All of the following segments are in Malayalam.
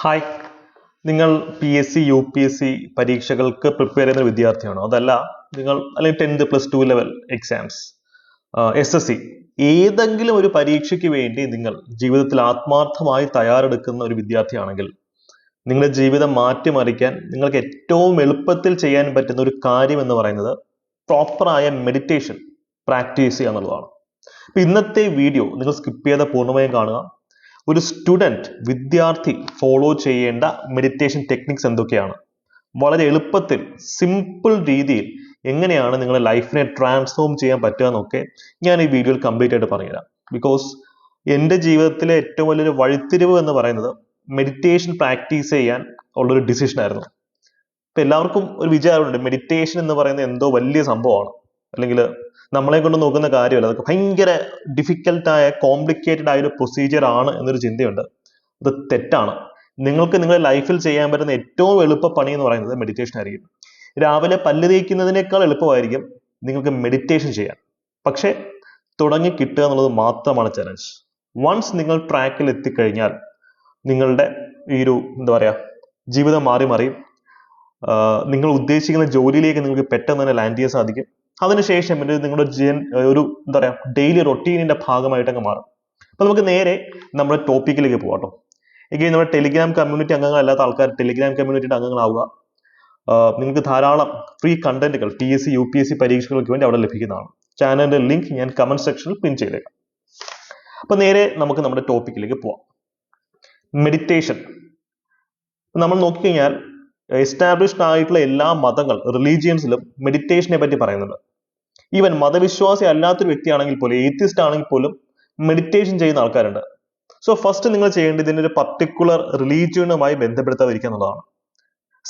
ഹായ്, നിങ്ങൾ P S C U P S C പരീക്ഷകൾക്ക് പ്രിപ്പയർ ചെയ്യുന്ന ഒരു വിദ്യാർത്ഥിയാണോ? അതല്ല, നിങ്ങൾ അല്ലെങ്കിൽ 10th +2 ലെവൽ എക്സാംസ്, SSC, ഏതെങ്കിലും ഒരു പരീക്ഷയ്ക്ക് വേണ്ടി നിങ്ങൾ ജീവിതത്തിൽ ആത്മാർത്ഥമായി തയ്യാറെടുക്കുന്ന ഒരു വിദ്യാർത്ഥിയാണെങ്കിൽ നിങ്ങളുടെ ജീവിതം മാറ്റിമറിക്കാൻ നിങ്ങൾക്ക് ഏറ്റവും എളുപ്പത്തിൽ ചെയ്യാൻ പറ്റുന്ന ഒരു കാര്യം എന്ന് പറയുന്നത് പ്രോപ്പറായ മെഡിറ്റേഷൻ പ്രാക്ടീസ് ചെയ്യുക എന്നുള്ളതാണ്. ഇപ്പൊ ഇന്നത്തെ വീഡിയോ നിങ്ങൾ സ്കിപ്പ് ചെയ്ത പൂർണ്ണമായും കാണുക. ഒരു സ്റ്റുഡൻറ്, വിദ്യാർത്ഥി ഫോളോ ചെയ്യേണ്ട മെഡിറ്റേഷൻ ടെക്നിക്സ് എന്തൊക്കെയാണ്, വളരെ എളുപ്പത്തിൽ സിമ്പിൾ രീതിയിൽ എങ്ങനെയാണ് നിങ്ങളുടെ ലൈഫിനെ ട്രാൻസ്ഫോം ചെയ്യാൻ പറ്റുക എന്നൊക്കെ ഞാൻ ഈ വീഡിയോയിൽ കംപ്ലീറ്റ് ആയിട്ട് പറഞ്ഞുതരാം. ബിക്കോസ് എൻ്റെ ജീവിതത്തിലെ ഏറ്റവും വലിയൊരു വഴിത്തിരിവ് എന്ന് പറയുന്നത് മെഡിറ്റേഷൻ പ്രാക്ടീസ് ചെയ്യാൻ ഉള്ളൊരു ഡിസിഷൻ ആയിരുന്നു. ഇപ്പൊ എല്ലാവർക്കും ഒരു വിചാരമുണ്ട് മെഡിറ്റേഷൻ എന്ന് പറയുന്നത് എന്തോ വലിയ സംഭവമാണ്, അല്ലെങ്കിൽ നമ്മളെ കൊണ്ട് നോക്കുന്ന കാര്യമല്ല, അതൊക്കെ ഭയങ്കര ഡിഫിക്കൽട്ടായ കോംപ്ലിക്കേറ്റഡ് ആയ ഒരു പ്രൊസീജിയർ ആണ് എന്നൊരു ചിന്തയുണ്ട്. അത് തെറ്റാണ്. നിങ്ങൾക്ക് നിങ്ങളുടെ ലൈഫിൽ ചെയ്യാൻ പറ്റുന്ന ഏറ്റവും എളുപ്പ പണി എന്ന് പറയുന്നത് മെഡിറ്റേഷൻ ആയിരിക്കും. രാവിലെ പല്ല് തേക്കുന്നതിനേക്കാൾ എളുപ്പമായിരിക്കും നിങ്ങൾക്ക് മെഡിറ്റേഷൻ ചെയ്യാൻ. പക്ഷെ തുടങ്ങി കിട്ടുക എന്നുള്ളത് മാത്രമാണ് ചലഞ്ച്. വൺസ് നിങ്ങൾ ട്രാക്കിൽ എത്തിക്കഴിഞ്ഞാൽ നിങ്ങളുടെ ഈ ഒരു ജീവിതം മാറി മറിയും. നിങ്ങൾ ഉദ്ദേശിക്കുന്ന ജോലിയിലേക്ക് നിങ്ങൾക്ക് പെട്ടെന്ന് തന്നെ ലാൻഡ് ചെയ്യാൻ സാധിക്കും. അതിനുശേഷം നിങ്ങളുടെ ഡെയിലി റൊട്ടീനിന്റെ ഭാഗമായിട്ട് അങ്ങ് മാറും. അപ്പൊ നമുക്ക് നേരെ നമ്മുടെ ടോപ്പിക്കിലേക്ക് പോകാം. എങ്കിൽ നമ്മുടെ ടെലിഗ്രാം കമ്മ്യൂണിറ്റി അംഗങ്ങളല്ലാത്ത ആൾക്കാർ ടെലിഗ്രാം കമ്മ്യൂണിറ്റിയുടെ അംഗങ്ങളാവുക. നിങ്ങൾക്ക് ധാരാളം ഫ്രീ കണ്ടന്റുകൾ TSC UPSC പരീക്ഷകൾക്ക് വേണ്ടി അവിടെ ലഭിക്കുന്നതാണ്. ചാനലിന്റെ ലിങ്ക് ഞാൻ കമന്റ് സെക്ഷനിൽ പിൻ ചെയ്തേക്കാം. അപ്പൊ നേരെ നമുക്ക് നമ്മുടെ ടോപ്പിക്കിലേക്ക് പോവാം. മെഡിറ്റേഷൻ നമ്മൾ നോക്കിക്കഴിഞ്ഞാൽ എസ്റ്റാബ്ലിഷ്ഡ് ആയിട്ടുള്ള എല്ലാ മതങ്ങൾ, റിലീജിയൻസിലും മെഡിറ്റേഷനെ പറ്റി പറയുന്നുണ്ട്. ഈവൻ മതവിശ്വാസി അല്ലാത്തൊരു വ്യക്തിയാണെങ്കിൽ പോലും, എയ്ത്തിസ്റ്റ് ആണെങ്കിൽ പോലും മെഡിറ്റേഷൻ ചെയ്യുന്ന ആൾക്കാരുണ്ട്. സോ ഫസ്റ്റ് നിങ്ങൾ ചെയ്യേണ്ടത് ഇതിൻ്റെ ഒരു പർട്ടിക്കുലർ റിലീജിയനുമായി ബന്ധപ്പെടുത്താതിരിക്കുക എന്നുള്ളതാണ്.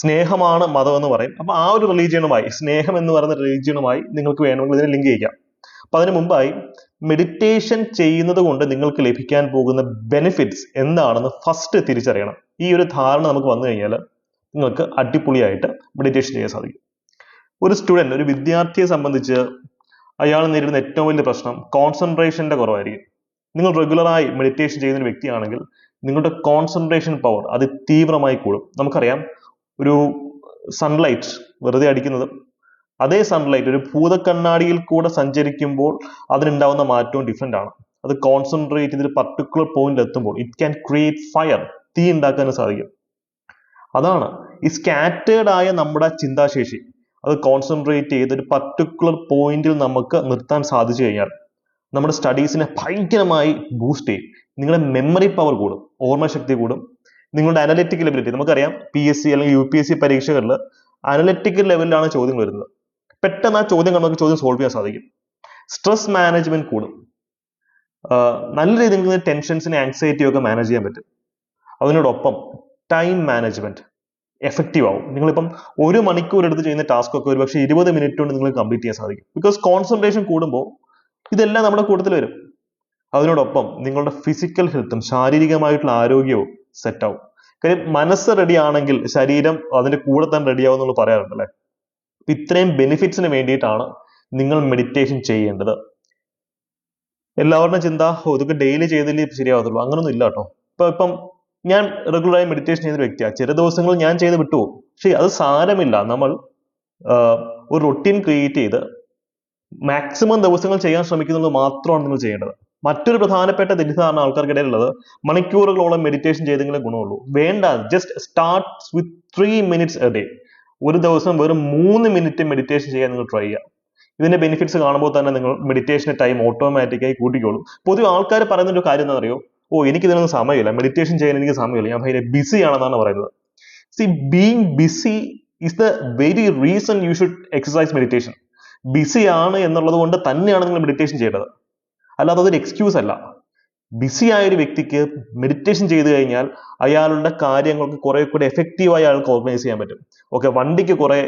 സ്നേഹമാണ് മതം എന്ന് പറയും. അപ്പൊ ആ ഒരു റിലീജിയനുമായി, സ്നേഹം എന്ന് പറയുന്ന റിലീജിയനുമായി നിങ്ങൾക്ക് വേണമെങ്കിൽ ഇതിനെ ലിങ്ക് ചെയ്യാം. അപ്പൊ അതിനു മുമ്പായി മെഡിറ്റേഷൻ ചെയ്യുന്നത് കൊണ്ട് നിങ്ങൾക്ക് ലഭിക്കാൻ പോകുന്ന ബെനിഫിറ്റ്സ് എന്താണെന്ന് ഫസ്റ്റ് തിരിച്ചറിയണം. ഈ ഒരു ധാരണ നമുക്ക് വന്നു കഴിഞ്ഞാൽ നിങ്ങൾക്ക് അടിപൊളിയായിട്ട് മെഡിറ്റേഷൻ ചെയ്യാൻ സാധിക്കും. ഒരു സ്റ്റുഡൻറ്, ഒരു വിദ്യാർത്ഥിയെ സംബന്ധിച്ച് അയാൾ നേരിടുന്ന ഏറ്റവും വലിയ പ്രശ്നം കോൺസെൻട്രേഷന്റെ കുറവായിരിക്കും. നിങ്ങൾ റെഗുലറായി മെഡിറ്റേഷൻ ചെയ്യുന്ന ഒരു വ്യക്തിയാണെങ്കിൽ നിങ്ങളുടെ കോൺസെൻട്രേഷൻ പവർ അത് തീവ്രമായി കൂടും. നമുക്കറിയാം, ഒരു സൺലൈറ്റ് വെറുതെ അടിക്കുന്നത്, അതേ സൺലൈറ്റ് ഒരു ഭൂതക്കണ്ണാടിയിൽ കൂടെ സഞ്ചരിക്കുമ്പോൾ അതിനുണ്ടാവുന്ന മാറ്റവും ഡിഫറെന്റ് ആണ്. അത് കോൺസെൻട്രേറ്റ് ചെയ്തൊരു പർട്ടിക്കുലർ പോയിന്റിൽ എത്തുമ്പോൾ ഇറ്റ് ക്യാൻ ക്രിയേറ്റ് ഫയർ, തീ ഉണ്ടാക്കാൻ സാധിക്കും. അതാണ് ഈ സ്കാറ്റേർഡ് ആയ നമ്മുടെ ചിന്താശേഷി അത് കോൺസെൻട്രേറ്റ് ചെയ്ത് ഒരു പർട്ടിക്കുലർ പോയിന്റിൽ നമുക്ക് നിർത്താൻ സാധിച്ചു കഴിഞ്ഞാൽ നമ്മുടെ സ്റ്റഡീസിനെ ഭയങ്കരമായി ബൂസ്റ്റ് ചെയ്യും. നിങ്ങളുടെ മെമ്മറി പവർ കൂടും, ഓർമ്മശക്തി കൂടും, നിങ്ങളുടെ അനലിറ്റിക്കൽ എബിലിറ്റി. നമുക്കറിയാം PSC അല്ലെങ്കിൽ UPSC പരീക്ഷകളിൽ അനലിറ്റിക്കൽ ലെവലിലാണ് ചോദ്യങ്ങൾ വരുന്നത്. പെട്ടെന്ന് ആ ചോദ്യം നമുക്ക് സോൾവ് ചെയ്യാൻ സാധിക്കും. സ്ട്രെസ് മാനേജ്മെന്റ് കൂടും. നല്ല രീതിയിൽ നിങ്ങൾക്ക് ടെൻഷൻസിനെ, ആങ്സൈറ്റിയും ഒക്കെ മാനേജ് ചെയ്യാൻ പറ്റും. അതിനോടൊപ്പം ടൈം മാനേജ്മെന്റ് എഫക്റ്റീവ് ആവും. നിങ്ങളിപ്പം 1 മണിക്കൂർ എടുത്ത് ചെയ്യുന്ന ടാസ്ക് ഒക്കെ ഒരു പക്ഷേ 20 മിനിറ്റ് കൊണ്ട് നിങ്ങൾ കംപ്ലീറ്റ് ചെയ്യാൻ സാധിക്കും. ബിക്കോസ് കോൺസെൻട്രേഷൻ കൂടുമ്പോൾ ഇതെല്ലാം നമ്മുടെ കൂട്ടത്തിൽ വരും. അതിനോടൊപ്പം നിങ്ങളുടെ ഫിസിക്കൽ ഹെൽത്തും ശാരീരികമായിട്ടുള്ള ആരോഗ്യവും സെറ്റ് ആവും. കാര്യം മനസ്സ് റെഡി ആണെങ്കിൽ ശരീരം അതിന്റെ കൂടെ തന്നെ റെഡിയാവും എന്നുള്ള പറയാറുണ്ട് അല്ലേ. ഇത്രയും ബെനിഫിറ്റ്സിന് വേണ്ടിയിട്ടാണ് നിങ്ങൾ മെഡിറ്റേഷൻ ചെയ്യേണ്ടത്. എല്ലാവരുടെയും ചിന്ത, ഇതൊക്കെ ഡെയിലി ചെയ്തില്ലേ ശരിയാവത്തുള്ളൂ, അങ്ങനൊന്നും ഇല്ല കേട്ടോ. ഇപ്പം ഞാൻ റെഗുലറായി മെഡിറ്റേഷൻ ചെയ്യുന്ന വ്യക്തിയാണ്. ചില ദിവസങ്ങൾ ഞാൻ ചെയ്ത് വിട്ടുപോകും. പക്ഷെ അത് സാരമില്ല. നമ്മൾ ഒരു റൊട്ടീൻ ക്രിയേറ്റ് ചെയ്ത് മാക്സിമം ദിവസങ്ങൾ ചെയ്യാൻ ശ്രമിക്കുന്നത് മാത്രമാണ് നിങ്ങൾ ചെയ്യേണ്ടത്. മറ്റൊരു പ്രധാനപ്പെട്ട തെറ്റിദ്ധാരണ ആൾക്കാർക്കിടയിലുള്ളത് മണിക്കൂറുകളോളം മെഡിറ്റേഷൻ ചെയ്തെങ്കിലേ ഗുണമുള്ളൂ. വേണ്ട, just start with 3 minutes A day. ഒരു ദിവസം വെറും 3 മിനിറ്റ് മെഡിറ്റേഷൻ ചെയ്യാൻ നിങ്ങൾ ട്രൈ ചെയ്യുക. ഇതിന്റെ ബെനിഫിറ്റ്സ് കാണുമ്പോൾ തന്നെ നിങ്ങൾ മെഡിറ്റേഷൻ ടൈം ഓട്ടോമാറ്റിക്കായി കൂട്ടിക്കോളും. പൊതുവെ ആൾക്കാർ പറയുന്ന ഒരു കാര്യം എന്താ അറിയോ, എനിക്ക് ഇതിനൊന്നും സമയമില്ല, മെഡിറ്റേഷൻ ചെയ്യാൻ എനിക്ക് സമയമില്ല, ഞാൻ ഭയങ്കര ബിസി ആണെന്നാണ് പറയുന്നത്. Being busy is the very reason you should exercise meditation. Busy ആണ് എന്നുള്ളത് കൊണ്ട് തന്നെയാണ് നിങ്ങൾ മെഡിറ്റേഷൻ ചെയ്യേണ്ടത്, അല്ലാതെ അതൊരു എക്സ്ക്യൂസ് അല്ല. ബിസി ആയ ഒരു വ്യക്തിക്ക് മെഡിറ്റേഷൻ ചെയ്തു കഴിഞ്ഞാൽ അയാളുടെ കാര്യങ്ങൾക്ക് കുറെ കൂടെ എഫക്റ്റീവായി അയാൾക്ക് ഓർഗനൈസ് ചെയ്യാൻ പറ്റും. ഓക്കെ, വണ്ടിക്ക് കുറെ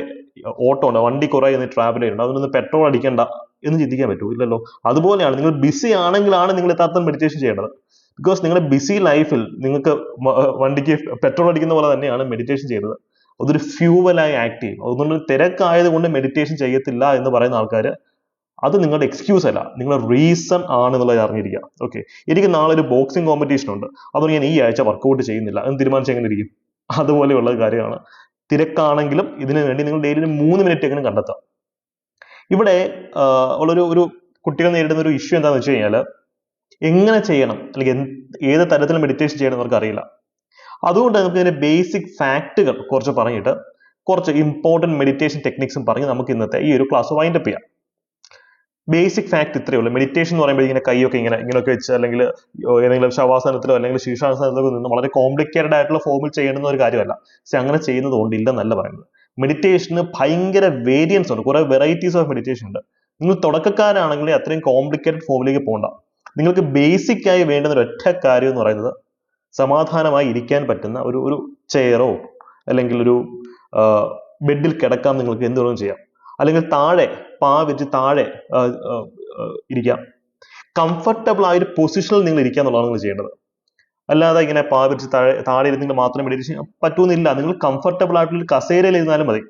ഓട്ടോ ഉണ്ട്, വണ്ടി കുറെ ട്രാവൽ ചെയ്യുന്നുണ്ട്, അതിനൊന്ന് പെട്രോൾ അടിക്കണ്ട എന്ന് ചിന്തിക്കാൻ പറ്റുമോ? ഇല്ലല്ലോ. അതുപോലെയാണ്, നിങ്ങൾ ബിസി ആണെങ്കിലാണ് നിങ്ങൾ യഥാർത്ഥം മെഡിറ്റേഷൻ ചെയ്യേണ്ടത്. ബിക്കോസ് നിങ്ങളുടെ ബിസി ലൈഫിൽ നിങ്ങൾക്ക് വണ്ടിക്ക് പെട്രോൾ അടിക്കുന്ന പോലെ തന്നെയാണ് മെഡിറ്റേഷൻ ചെയ്യുന്നത്. അതൊരു ഫ്യൂവലായി ആക്ട് ചെയ്യും. അതുകൊണ്ട് തിരക്കായത് കൊണ്ട് മെഡിറ്റേഷൻ ചെയ്യത്തില്ല എന്ന് പറയുന്ന ആൾക്കാർ അത് നിങ്ങളുടെ എക്സ്ക്യൂസ് അല്ല, നിങ്ങളുടെ റീസൺ ആണെന്നുള്ളത് അറിഞ്ഞിരിക്കുക. ഓക്കെ, എനിക്ക് നാളെ ഒരു ബോക്സിംഗ് കോമ്പറ്റീഷൻ ഉണ്ട്, അതുകൊണ്ട് ഞാൻ ഈ ആഴ്ച വർക്കൗട്ട് ചെയ്യുന്നില്ല എന്ന് തീരുമാനിച്ച് എങ്ങനെ ഇരിക്കും? അതുപോലെയുള്ള കാര്യമാണ്. തിരക്കാണെങ്കിലും ഇതിനു വേണ്ടി നിങ്ങൾ ഡെയിലി 3 മിനിറ്റ് എങ്കിലും കണ്ടെത്താം. ഇവിടെ ഒരു കുട്ടികൾ നേരിടുന്ന ഒരു ഇഷ്യൂ എന്താണെന്ന് വെച്ച് കഴിഞ്ഞാൽ, എങ്ങനെ ചെയ്യണം അല്ലെങ്കിൽ ഏത് തരത്തിൽ മെഡിറ്റേഷൻ ചെയ്യണം എന്നവർക്ക് അറിയില്ല. അതുകൊണ്ട് നമുക്ക് ഇതിന്റെ ബേസിക് ഫാക്റ്റുകൾ കുറച്ച് പറഞ്ഞിട്ട് കുറച്ച് ഇമ്പോർട്ടൻറ്റ് മെഡിറ്റേഷൻ ടെക്നിക്സും പറഞ്ഞ് നമുക്ക് ഇന്നത്തെ ഈ ഒരു ക്ലാസ് വൈൻഡപ്പ് ചെയ്യാം. ബേസിക് ഫാക്ട് ഇത്രയേ ഉള്ളൂ. മെഡിറ്റേഷൻ എന്ന് പറയുമ്പോൾ ഇങ്ങനെ കൈയൊക്കെ ഇങ്ങനെയൊക്കെ വെച്ച് അല്ലെങ്കിൽ ഏതെങ്കിലും ശവാസനത്തിലോ അല്ലെങ്കിൽ ശീർഷാസനത്തിലോ നിന്ന് വളരെ കോംപ്ലിക്കേറ്റഡ് ആയിട്ടുള്ള ഫോമിൽ ചെയ്യേണ്ടുന്ന ഒരു കാര്യമല്ല. പക്ഷെ അങ്ങനെ ചെയ്യുന്നത് കൊണ്ട് ഇല്ലെന്നല്ല പറയുന്നത്. മെഡിറ്റേഷന് ഭയങ്കര വേരിയൻസ് ഉണ്ട്, കുറെ വെറൈറ്റീസ് ഓഫ് മെഡിറ്റേഷൻ ഉണ്ട്. നിങ്ങൾ തുടക്കക്കാരാണെങ്കിൽ അത്രയും കോംപ്ലിക്കേറ്റഡ് ഫോമിലേക്ക് പോകണ്ട. നിങ്ങൾക്ക് ബേസിക് ആയി വേണ്ടുന്ന ഒരു ഒറ്റ കാര്യം എന്ന് പറയുന്നത് സമാധാനമായി ഇരിക്കാൻ പറ്റുന്ന ഒരു ചെയറോ അല്ലെങ്കിൽ ഒരു ബെഡിൽ കിടക്കാം, നിങ്ങൾക്ക് എന്തുകൊണ്ടും ചെയ്യാം. അല്ലെങ്കിൽ താഴെ വെച്ച് താഴെ ഇരിക്കാം. കംഫർട്ടബിൾ ആയ ഒരു പൊസിഷനിൽ നിങ്ങൾ ഇരിക്കുക എന്നുള്ളതാണ് നിങ്ങൾ ചെയ്യേണ്ടത്. അല്ലാതെ ഇങ്ങനെ വെച്ച് താഴെ ഇരുന്നെങ്കിൽ മാത്രം മെഡിറ്റേഷൻ പറ്റുമെന്നില്ല. നിങ്ങൾ കംഫർട്ടബിൾ ആയിട്ടുള്ള കസേരയിൽ ഇരുന്നാലും മതി.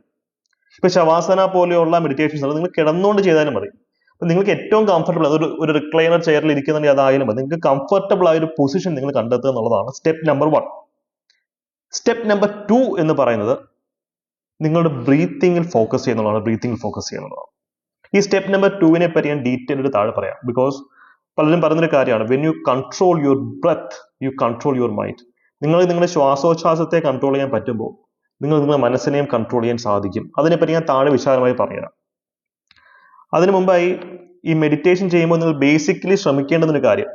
ഇപ്പൊ ശവാസന പോലെയുള്ള മെഡിറ്റേഷൻസ് നിങ്ങൾ കിടന്നുകൊണ്ട് ചെയ്താലും മതി. അപ്പൊ നിങ്ങൾക്ക് ഏറ്റവും കംഫർട്ടബിൾ ഒരു റിക്ലൈനർ ചെയറിൽ ഇരിക്കുന്നുണ്ടെങ്കിൽ അതായാലും മതി. നിങ്ങൾക്ക് കംഫർട്ടബിൾ ആയ ഒരു പൊസിഷൻ നിങ്ങൾ കണ്ടെത്തുക എന്നുള്ളതാണ് സ്റ്റെപ്പ് നമ്പർ 1. സ്റ്റെപ്പ് നമ്പർ 2 എന്ന് പറയുന്നത് നിങ്ങളുടെ ബ്രീത്തിങ്ങിൽ ഫോക്കസ് ചെയ്യുന്നതാണ്. ഈ സ്റ്റെപ്പ് നമ്പർ 2 പറ്റി ഞാൻ ഡീറ്റെയിൽ താഴെ പറയാം. ബിക്കോസ് പലരും പറയുന്നൊരു കാര്യമാണ്, when you control your breath you control your mind. നിങ്ങളുടെ ശ്വാസോച്ഛ്വാസത്തെ കൺട്രോൾ ചെയ്യാൻ പറ്റുമ്പോൾ നിങ്ങളുടെ മനസ്സിനെയും കൺട്രോൾ ചെയ്യാൻ സാധിക്കും. അതിനെപ്പറ്റി ഞാൻ താഴെ വിശാലമായി പറഞ്ഞുതരാം. അതിനു മുമ്പായി ഈ മെഡിറ്റേഷൻ ചെയ്യുമ്പോൾ നിങ്ങൾ ബേസിക്കലി ശ്രമിക്കേണ്ടുന്നൊരു കാര്യം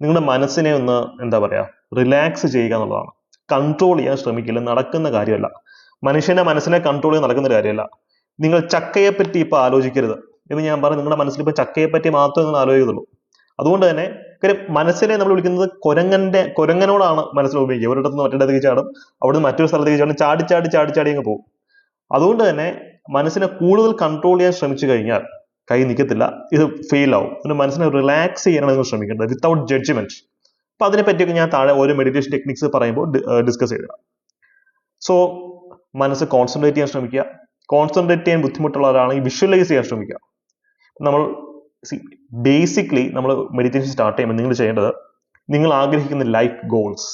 നിങ്ങളുടെ മനസ്സിനെ ഒന്ന് റിലാക്സ് ചെയ്യുക എന്നുള്ളതാണ്. കൺട്രോൾ ചെയ്യാൻ ശ്രമിക്കില്ല, നടക്കുന്ന കാര്യമല്ല. മനുഷ്യന്റെ മനസ്സിനെ കൺട്രോൾ ചെയ്യാൻ നടക്കുന്ന കാര്യമല്ല. നിങ്ങൾ ചക്കയെ പറ്റി ഇപ്പൊ ആലോചിക്കരുത് എന്ന് ഞാൻ പറഞ്ഞു. നിങ്ങളുടെ മനസ്സിൽ ഇപ്പൊ ചക്കയെ പറ്റി മാത്രമേ നിങ്ങൾ ആലോചിക്കുന്നുള്ളൂ. അതുകൊണ്ട് തന്നെ മനസ്സിനെ നമ്മൾ വിളിക്കുന്നത് കുരങ്ങനോടാണ് മനസ്സിൽ ഉപയോഗിക്കുക. ഒരിടത്ത് നിന്ന് മറ്റൊരിടത്തേക്ക് ചാടും, അവിടുന്ന് മറ്റൊരു സ്ഥലത്തേക്ക് ചാടും, ചാടി അങ്ങ് പോകും. അതുകൊണ്ട് തന്നെ മനസ്സിനെ കൂടുതൽ കൺട്രോൾ ചെയ്യാൻ ശ്രമിച്ചു കഴിഞ്ഞാൽ കൈ നിൽക്കത്തില്ല, ഇത് ഫെയിൽ ആവും. പിന്നെ മനസ്സിനെ റിലാക്സ് ചെയ്യാനാണ് നിങ്ങൾ ശ്രമിക്കേണ്ടത് വിത്തൗട്ട് ജഡ്ജ്മെന്റ്. അപ്പൊ അതിനെപ്പറ്റിയൊക്കെ ഞാൻ താഴെ ഓരോ മെഡിറ്റേഷൻ ടെക്നിക്സ് പറയുമ്പോൾ ഡിസ്കസ് ചെയ്തിടാം. സോ മനസ്സ് കോൺസെൻട്രേറ്റ് ചെയ്യാൻ ശ്രമിക്കുക. കോൺസെൻട്രേറ്റ് ചെയ്യാൻ ബുദ്ധിമുട്ടുള്ളവരാണെങ്കിൽ വിഷ്വലൈസ് ചെയ്യാൻ ശ്രമിക്കുക. ബേസിക്കലി നമ്മൾ മെഡിറ്റേഷൻ സ്റ്റാർട്ട് ചെയ്യുമ്പോൾ നിങ്ങൾ ചെയ്യേണ്ടത്, നിങ്ങൾ ആഗ്രഹിക്കുന്ന ലൈഫ് ഗോൾസ്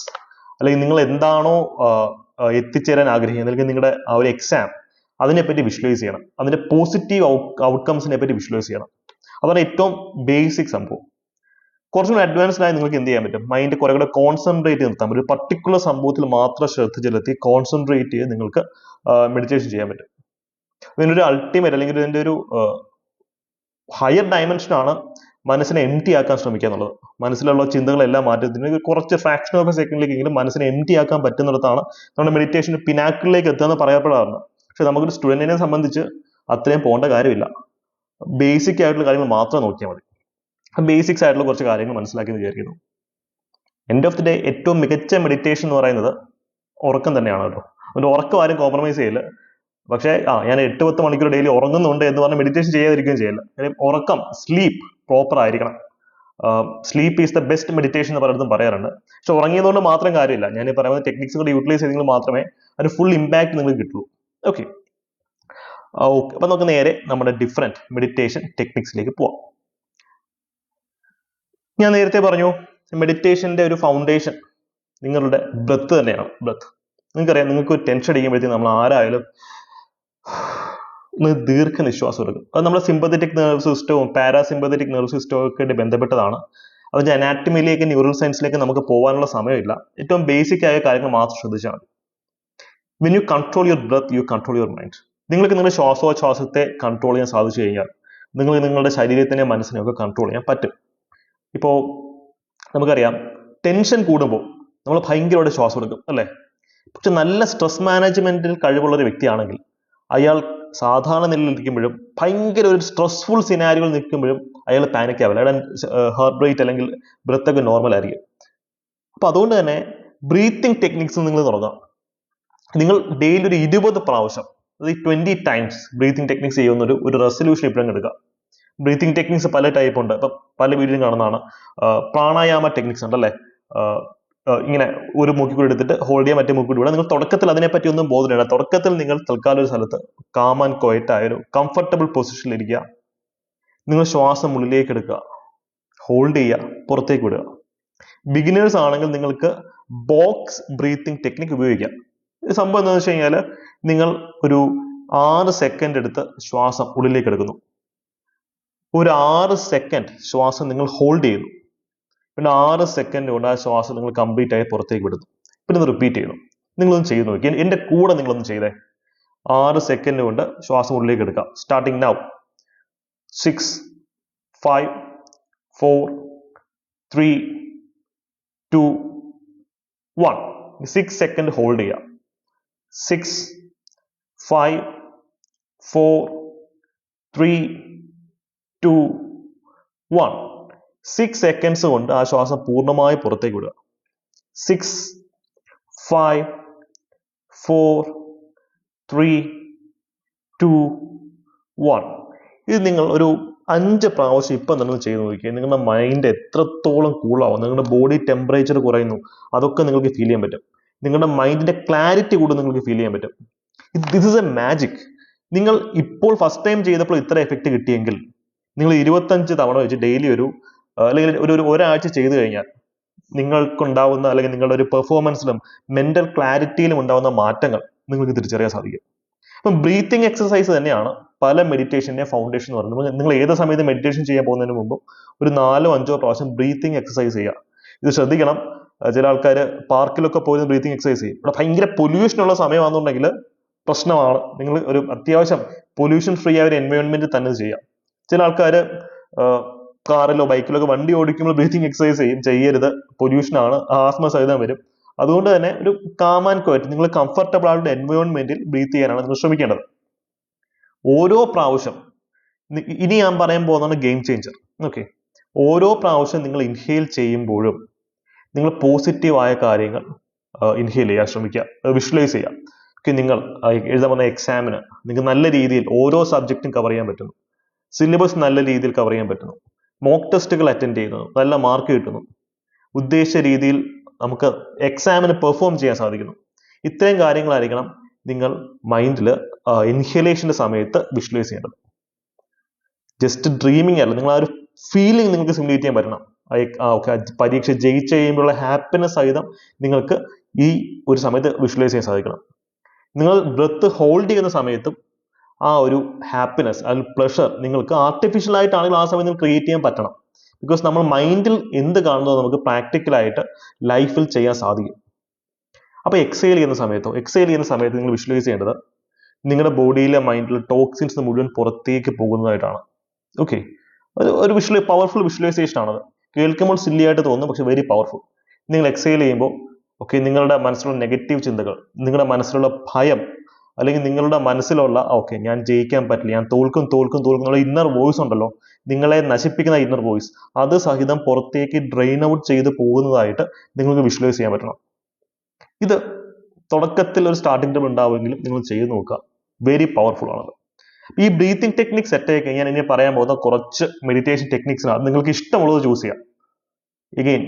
അല്ലെങ്കിൽ നിങ്ങൾ എന്താണോ എത്തിച്ചേരാൻ ആഗ്രഹിക്കുന്നത്, അല്ലെങ്കിൽ നിങ്ങളുടെ ആ ഒരു എക്സാം, അതിനെപ്പറ്റി വിഷ്വലൈസ് ചെയ്യണം. അതിന്റെ പോസിറ്റീവ് ഔട്ട്കംസിനെ പറ്റി വിഷ്വലൈസ് ചെയ്യണം. അതാണ് ഏറ്റവും ബേസിക് സംഭവം. കുറച്ചുകൂടി അഡ്വാൻസ്ഡ് ആയി നിങ്ങൾക്ക് എന്ത് ചെയ്യാൻ പറ്റും, മൈൻഡ് കുറെ കൂടെ കോൺസെൻട്രേറ്റ് നിർത്താൻ പറ്റും. ഒരു പർട്ടിക്കുലർ സംഭവത്തിൽ മാത്രം ശ്രദ്ധ ചെലുത്തി കോൺസെൻട്രേറ്റ് ചെയ്ത് നിങ്ങൾക്ക് മെഡിറ്റേഷൻ ചെയ്യാൻ പറ്റും. ഇതിൻ്റെ ഒരു അൾട്ടിമേറ്റ് അല്ലെങ്കിൽ ഇതിന്റെ ഒരു ഹയർ ഡയമെൻഷനാണ് മനസ്സിനെ എംറ്റി ആക്കാൻ ശ്രമിക്കുക എന്നുള്ളത്. മനസ്സിലുള്ള ചിന്തകളെല്ലാം മാറ്റത്തിന് കുറച്ച് ഫ്രാക്ഷൻ ഓഫ് എ സെക്കൻഡിലേക്കെങ്കിലും മനസ്സിനെ എംറ്റി ആക്കാൻ പറ്റുന്നിടത്താണ് നമ്മുടെ മെഡിറ്റേഷൻ പിനാക്കിളിലേക്ക് എത്തുകയെന്ന് പറയപ്പെടാറുണ്ട്. പക്ഷെ നമുക്കൊരു സ്റ്റുഡന്റിനെ സംബന്ധിച്ച് അത്രയും പോകേണ്ട കാര്യമില്ല. ബേസിക് ആയിട്ടുള്ള കാര്യങ്ങൾ മാത്രം നോക്കിയാൽ മതി. ബേസിക്സ് ആയിട്ടുള്ള കുറച്ച് കാര്യങ്ങൾ മനസ്സിലാക്കി വിചാരിക്കുന്നു. എൻഡ് ഓഫ് ദി ഡേ ഏറ്റവും മികച്ച മെഡിറ്റേഷൻ എന്ന് പറയുന്നത് ഉറക്കം തന്നെയാണ് കേട്ടോ. അതുകൊണ്ട് ഉറക്കം ആരും കോംപ്രമൈസ് ചെയ്യില്ല. പക്ഷേ ഞാൻ 8-10 മണിക്കൂർ ഡെയിലി ഉറങ്ങുന്നുണ്ട് എന്ന് പറഞ്ഞാൽ മെഡിറ്റേഷൻ ചെയ്യാതിരിക്കുകയും ചെയ്യില്ല. ഉറക്കം, സ്ലീപ്പ് പ്രോപ്പർ ആയിരിക്കണം. Sleep is the best meditation എന്ന് പലയിടത്തും പറയാറുണ്ട്. പക്ഷെ ഉറങ്ങിയതുകൊണ്ട് മാത്രം കാര്യമില്ല. ഞാൻ ഈ പറയുന്ന ടെക്നിക്സ് കൂടി യൂട്ടിലൈസ് ചെയ്തെങ്കിൽ മാത്രമേ അതിന് ഫുൾ ഇമ്പാക്ട് നിങ്ങൾക്ക് കിട്ടുള്ളൂ. ഓക്കെ, അപ്പൊ നമുക്ക് നേരെ നമ്മുടെ ഡിഫറെന്റ് മെഡിറ്റേഷൻ ടെക്നിക്സിലേക്ക് പോവാം. ഞാൻ നേരത്തെ പറഞ്ഞു, മെഡിറ്റേഷന്റെ ഒരു ഫൗണ്ടേഷൻ നിങ്ങളുടെ ബ്രെത്ത് തന്നെയാണ്. ബ്രെത്ത് നിങ്ങൾക്കറിയാം, നിങ്ങൾക്ക് ടെൻഷൻ അടിക്കുമ്പോഴത്തേക്കും നമ്മൾ ആരായാലും ദീർഘനിശ്വാസം എടുക്കും. അത് നമ്മുടെ സിമ്പത്തറ്റിക് നെർവ് സിസ്റ്റവും പാരാസിമ്പത്തറ്റിക് നെർവ് സിസ്റ്റവും ഒക്കെ ബന്ധപ്പെട്ടതാണ്. അതിന്റെ അനാറ്റമിയിലേക്ക് ന്യൂറൽ സയൻസിലേക്ക് നമുക്ക് പോകാനുള്ള സമയമില്ല. ഏറ്റവും ബേസിക് ആയ കാര്യങ്ങൾ മാത്രം ശ്രദ്ധിച്ചാൽ മതി. When you control your breath you control your mind. നിങ്ങൾക്ക് നിങ്ങളുടെ ശ്വാസോച്ഛ്വാസത്തെ കൺട്രോൾ ചെയ്യാൻ സാധിച്ചു കഴിഞ്ഞാൽ നിങ്ങൾ നിങ്ങളുടെ ശരീരത്തിനെ മനസ്സിനെ ഒക്കെ കൺട്രോൾ ചെയ്യാൻ പറ്റും. ഇപ്പോൾ നമുക്കറിയാം, ടെൻഷൻ കൂടുമ്പോൾ നമ്മൾ ഭയങ്കരമായിട്ട് ശ്വാസം എടുക്കും അല്ലേ? പക്ഷെ നല്ല സ്ട്രെസ് മാനേജ്മെന്റിൽ കഴിവുള്ള ഒരു വ്യക്തിയാണെങ്കിൽ അയാൾ സാധാരണ നിലയിലിരിക്കുമ്പോഴും ഭയങ്കര ഒരു സ്ട്രെസ്ഫുൾ സിനാരിയോയിൽ നിൽക്കുമ്പോഴും അയാൾ പാനിക് ആവില്ല. അയാളുടെ ഹാർട്ട് റേറ്റ് അല്ലെങ്കിൽ ബ്രെത്ത് ഒക്കെ നോർമൽ ആയിരിക്കും. അപ്പൊ അതുകൊണ്ട് തന്നെ ബ്രീത്തിങ് ടെക്നിക്സ് നിങ്ങൾ തുടങ്ങാം. നിങ്ങൾ ഡെയിലി ഒരു 20 പ്രാവശ്യം, അതായത് 20 ടൈംസ് ബ്രീത്തിങ് ടെക്നിക്സ് ചെയ്യുന്ന ഒരു റെസൊല്യൂഷൻ ഇപ്പോഴും എടുക്കുക. ബ്രീത്തിങ് ടെക്നിക്സ് പല ടൈപ്പ് ഉണ്ട്. ഇപ്പൊ പല വീഡിയോയും കാണുന്നതാണ്. പ്രാണായാമ ടെക്നിക്സ് ഉണ്ടല്ലേ, ഇങ്ങനെ ഒരു മൂക്കിക്കൂടി എടുത്തിട്ട് ഹോൾഡ് ചെയ്യാൻ, മറ്റേ മൂക്കിക്കൂടി. നിങ്ങൾ തുടക്കത്തിൽ അതിനെപ്പറ്റി ഒന്നും ബോധമില്ല. തുടക്കത്തിൽ നിങ്ങൾ തൽക്കാലം ഒരു സ്ഥലത്ത് കാം ആൻഡ് ക്വയറ്റ് ആയ ഒരു കംഫർട്ടബിൾ പൊസിഷനിൽ ഇരിക്കുക. നിങ്ങൾ ശ്വാസം ഉള്ളിലേക്ക് എടുക്കുക, ഹോൾഡ് ചെയ്യുക, പുറത്തേക്ക് വിടുക. ബിഗിനേഴ്സ് ആണെങ്കിൽ നിങ്ങൾക്ക് ബോക്സ് ബ്രീത്തിങ് ടെക്നിക് ഉപയോഗിക്കാം. സംഭവം എന്താണെന്ന് വെച്ച് കഴിഞ്ഞാൽ നിങ്ങൾ ഒരു 6 സെക്കൻഡ് എടുത്ത് ശ്വാസം ഉള്ളിലേക്ക് എടുക്കുന്നു, ഒരു 6 സെക്കൻഡ് ശ്വാസം നിങ്ങൾ ഹോൾഡ് ചെയ്യുന്നു, പിന്നെ 6 സെക്കൻഡ് കൊണ്ട് ആ ശ്വാസം നിങ്ങൾ കംപ്ലീറ്റ് ആയി പുറത്തേക്ക് വിടുന്നു, പിന്നെ ഇത് റിപ്പീറ്റ് ചെയ്യുന്നു. നിങ്ങളൊന്ന് ചെയ്ത് നോക്കി, എൻ്റെ കൂടെ നിങ്ങളൊന്ന് ചെയ്തേ. 6 സെക്കൻഡ് കൊണ്ട് ശ്വാസം ഉള്ളിലേക്ക് എടുക്കാം. Starting now. 6 5 4 3 2 1. 6 സെക്കൻഡ് ഹോൾഡ് ചെയ്യാം. 6 5 4 3 2 1. 6 സെക്കൻഡ്സ് കൊണ്ട് ആ ശ്വാസം പൂർണ്ണമായി പുറത്തേക്ക് വിടുക. 6 5 4 3 2 1. ഇത് നിങ്ങൾ ഒരു 5 പ്രാവശ്യം ഇപ്പം തന്നെ ചെയ്ത് നോക്കിയാൽ നിങ്ങളുടെ മൈൻഡ് എത്രത്തോളം കൂളാവും, നിങ്ങളുടെ ബോഡി ടെമ്പറേച്ചർ കുറയുന്നു, അതൊക്കെ നിങ്ങൾക്ക് ഫീൽ ചെയ്യാൻ പറ്റും. നിങ്ങളുടെ മൈൻഡിന്റെ ക്ലാരിറ്റി കൂടെ നിങ്ങൾക്ക് ഫീൽ ചെയ്യാൻ പറ്റും. This is A magic. നിങ്ങൾ ഇപ്പോൾ ഫസ്റ്റ് ടൈം ചെയ്തപ്പോൾ ഇത്ര എഫക്റ്റ് കിട്ടിയെങ്കിൽ നിങ്ങൾ 25 തവണ വെച്ച് ഡെയിലി അല്ലെങ്കിൽ ഒരാഴ്ച ചെയ്തു കഴിഞ്ഞാൽ നിങ്ങൾക്കുണ്ടാവുന്ന അല്ലെങ്കിൽ നിങ്ങളുടെ ഒരു പെർഫോമൻസിലും മെന്റൽ ക്ലാരിറ്റിയിലും ഉണ്ടാവുന്ന മാറ്റങ്ങൾ നിങ്ങൾക്ക് തിരിച്ചറിയാൻ സാധിക്കും. അപ്പം ബ്രീത്തിങ് എക്സസൈസ് തന്നെയാണ് പല മെഡിറ്റേഷന്റെ ഫൗണ്ടേഷൻ എന്ന് പറയുന്നത്. നിങ്ങൾ ഏത് സമയത്ത് മെഡിറ്റേഷൻ ചെയ്യാൻ പോകുന്നതിന് മുമ്പ് ഒരു 4-5 പ്രാവശ്യം ബ്രീത്തിങ് എക്സസൈസ് ചെയ്യുക. ഇത് ശ്രദ്ധിക്കണം. ചില ആൾക്കാർ പാർക്കിലൊക്കെ പോയി ബ്രീത്തിങ് എക്സസൈസ് ചെയ്യും. ഇവിടെ ഭയങ്കര പൊല്യൂഷൻ ഉള്ള സമയമാണെന്നുണ്ടെങ്കിൽ പ്രശ്നമാണ്. നിങ്ങൾ ഒരു അത്യാവശ്യം പൊല്യൂഷൻ ഫ്രീ ആയ ഒരു എൻവയോൺമെന്റ് തന്നെ ചെയ്യാം. ചില ആൾക്കാർ കാറിലോ ബൈക്കിലോ ഒക്കെ വണ്ടി ഓടിക്കുമ്പോൾ ബ്രീത്തിങ് എക്സസൈസ് ചെയ്യരുത്, പൊല്യൂഷൻ ആണ്, ആസ്മ സഹിതം വരും. അതുകൊണ്ട് തന്നെ ഒരു കാം ആൻഡ് ക്വയറ്റ്, നിങ്ങൾ കംഫർട്ടബിൾ ആയിട്ടുള്ള എൻവയോൺമെന്റിൽ ബ്രീത്ത് ചെയ്യാനാണ് നിങ്ങൾ ശ്രമിക്കേണ്ടത്. ഓരോ പ്രാവശ്യം ഇനി ഞാൻ പറയാൻ പോകുന്നതാണ് ഗെയിം ചേഞ്ചർ. ഓക്കെ, ഓരോ പ്രാവശ്യം നിങ്ങൾ ഇൻഹെയിൽ ചെയ്യുമ്പോഴും നിങ്ങൾ പോസിറ്റീവായ കാര്യങ്ങൾ ഇൻഹെയിൽ ചെയ്യാൻ ശ്രമിക്കുക, വിഷ്വലൈസ് ചെയ്യുക. ഓക്കെ, നിങ്ങൾ എഴുതാൻ പോകുന്ന എക്സാമിന് നിങ്ങൾക്ക് നല്ല രീതിയിൽ ഓരോ സബ്ജക്റ്റും കവർ ചെയ്യാൻ പറ്റുന്നു, സിലബസ് നല്ല രീതിയിൽ കവർ ചെയ്യാൻ പറ്റുന്നു, മോക്ക് ടെസ്റ്റുകൾ അറ്റൻഡ് ചെയ്യുന്നു, നല്ല മാർക്ക് കിട്ടുന്നു, ഉദ്ദേശിച്ച രീതിയിൽ നമുക്ക് എക്സാമിന് പെർഫോം ചെയ്യാൻ സാധിക്കുന്നു. ഇത്രയും കാര്യങ്ങളായിരിക്കണം നിങ്ങൾ മൈൻഡിൽ ഇൻഹലേഷന്റെ സമയത്ത് വിഷ്വലൈസ് ചെയ്യേണ്ടത്. ജസ്റ്റ് ഡ്രീമിങ് അല്ല, നിങ്ങൾ ആ ഒരു ഫീലിംഗ് നിങ്ങൾക്ക് സിമുലേറ്റ് ചെയ്യാൻ പറ്റണം. പരീക്ഷ ജയിച്ച് കഴിയുമ്പോഴുള്ള ഹാപ്പിനെസ് സഹിതം നിങ്ങൾക്ക് ഈ ഒരു സമയത്ത് വിഷ്വലൈസ് ചെയ്യാൻ സാധിക്കണം. നിങ്ങൾ ബ്രെത്ത് ഹോൾഡ് ചെയ്യുന്ന സമയത്തും ആ ഒരു ഹാപ്പിനെസ്, ആ ഒരു പ്ലഷർ നിങ്ങൾക്ക് ആർട്ടിഫിഷ്യൽ ആയിട്ടാണെങ്കിൽ ആ സമയത്ത് ക്രിയേറ്റ് ചെയ്യാൻ പറ്റണം. ബിക്കോസ് നമ്മൾ മൈൻഡിൽ എന്ത് കാണുന്നതോ നമുക്ക് പ്രാക്ടിക്കലായിട്ട് ലൈഫിൽ ചെയ്യാൻ സാധിക്കും. അപ്പോൾ എക്സൈൽ ചെയ്യുന്ന സമയത്ത് നിങ്ങൾ വിഷ്വലൈസ് ചെയ്യേണ്ടത് നിങ്ങളുടെ ബോഡിയിലെ മൈൻഡിലെ ടോക്സിൻസ് മുഴുവൻ പുറത്തേക്ക് പോകുന്നതായിട്ടാണ്. ഓക്കെ, ഒരു പവർഫുൾ വിഷ്വലൈസേഷൻ ആണത്. കേൾക്കുമ്പോൾ സില്ലി ആയിട്ട് തോന്നും, പക്ഷെ വെരി പവർഫുൾ. നിങ്ങൾ എക്സൈൽ ചെയ്യുമ്പോൾ നിങ്ങളുടെ മനസ്സിലുള്ള നെഗറ്റീവ് ചിന്തകൾ, നിങ്ങളുടെ മനസ്സിലുള്ള ഭയം, അല്ലെങ്കിൽ നിങ്ങളുടെ മനസ്സിലുള്ള ഞാൻ ജയിക്കാൻ പറ്റില്ല, ഞാൻ തോൽക്കും എന്നുള്ള ഇന്നർ വോയിസ് ഉണ്ടല്ലോ, നിങ്ങളെ നശിപ്പിക്കുന്ന ഇന്നർ വോയിസ്, അത് സഹിതം പുറത്തേക്ക് ഡ്രെയിൻ ഔട്ട് ചെയ്ത് പോകുന്നതായിട്ട് നിങ്ങൾക്ക് വിഷ്വലൈസ് ചെയ്യാൻ പറ്റണം. ഇത് തുടക്കത്തിൽ ഒരു സ്റ്റാർട്ടിംഗ് ട്രബിൾ ഉണ്ടാവുമെങ്കിലും നിങ്ങൾ ചെയ്ത് നോക്കുക, വെരി പവർഫുൾ ആണത്. ഈ ബ്രീത്തിങ് ടെക്നിക് സെറ്റ് ആയി കഴിഞ്ഞാൽ ഇനി പറയാൻ പോകുന്ന കുറച്ച് മെഡിറ്റേഷൻ ടെക്നിക്സിനാണ്. നിങ്ങൾക്ക് ഇഷ്ടമുള്ളത് ചൂസ് ചെയ്യാം. എഗെയിൻ,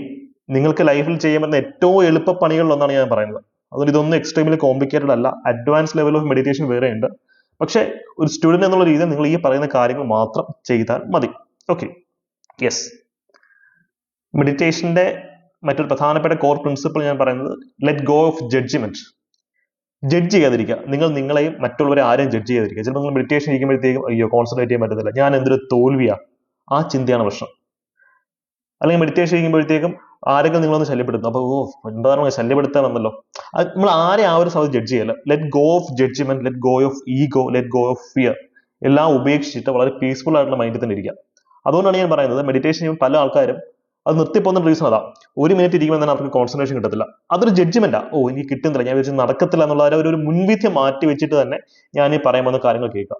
നിങ്ങൾക്ക് ലൈഫിൽ ചെയ്യാൻ പറ്റുന്ന ഏറ്റവും എളുപ്പ പണികളിലൊന്നാണ് ഞാൻ പറയുന്നത്. അതുകൊണ്ട് ഇതൊന്നും എക്സ്ട്രീംലി കോംപ്ലിക്കേറ്റഡ് അല്ല. അഡ്വാൻസ് ലെവൽ ഓഫ് മെഡിറ്റേഷൻ വേറെ ഉണ്ട്. പക്ഷെ ഒരു സ്റ്റുഡന്റ് എന്നുള്ള രീതിയിൽ നിങ്ങൾ ഈ പറയുന്ന കാര്യങ്ങൾ മാത്രം ചെയ്താൽ മതി. Okay, yes. മെഡിറ്റേഷന്റെ മറ്റൊരു പ്രധാനപ്പെട്ട കോർ പ്രിൻസിപ്പിൾ ഞാൻ പറയുന്നത് let go of judgement. Judge ചെയ്യാതിരിക്കുക. നിങ്ങൾ നിങ്ങളെയും മറ്റുള്ളവരെ ആരെയും ജഡ്ജ് ചെയ്യാതിരിക്കുക. ചിലപ്പോൾ നിങ്ങൾ മെഡിറ്റേഷൻ ഇരിക്കുമ്പോഴത്തേക്കും കോൺസെൻട്രേറ്റ് ചെയ്യാൻ പറ്റുന്നില്ല, ഞാൻ എന്തൊരു തോൽവിയാ, ആ ചിന്തയാണ് പ്രശ്നം. അല്ലെങ്കിൽ മെഡിറ്റേഷൻ ഇരിക്കുമ്പോഴത്തേക്കും ആരെങ്കിലും നിങ്ങളൊന്ന് ശല്യപ്പെടുത്തുന്നു, അപ്പോൾ എന്താണ് ശല്യപ്പെടുത്താൻ വന്നല്ലോ, നമ്മൾ ആരെ ആ ഒരു സമയത്ത് ജഡ്ജ് ചെയ്യല്ല. Let go of judgement, let go of ego, let go of fear. എല്ലാം ഉപേക്ഷിച്ചിട്ട് വളരെ പീസ്ഫുൾ ആയിട്ടുള്ള മൈൻഡിൽ തന്നെ ഇരിക്കുക. അതുകൊണ്ടാണ് ഞാൻ പറയുന്നത് മെഡിറ്റേഷൻ ചെയ്യുമ്പോൾ പല ആൾക്കാരും അത് നിർത്തിപ്പോകുന്ന റീസൺ അതാ. 1 മിനിറ്റ് ഇരിക്കുമ്പോൾ തന്നെ അവർക്ക് കോൺസെൻട്രേഷൻ കിട്ടത്തില്ല. അതൊരു ജഡ്ജ്മെന്റാ. എനിക്ക് കിട്ടുന്നില്ല, ഞാൻ വെച്ച് നടക്കത്തില്ല എന്നുള്ള ഒരു മുൻവിധി മാറ്റി വെച്ചിട്ട് തന്നെ ഞാൻ ഈ പറയാൻ പോകുന്ന കാര്യങ്ങൾ കേൾക്കാം.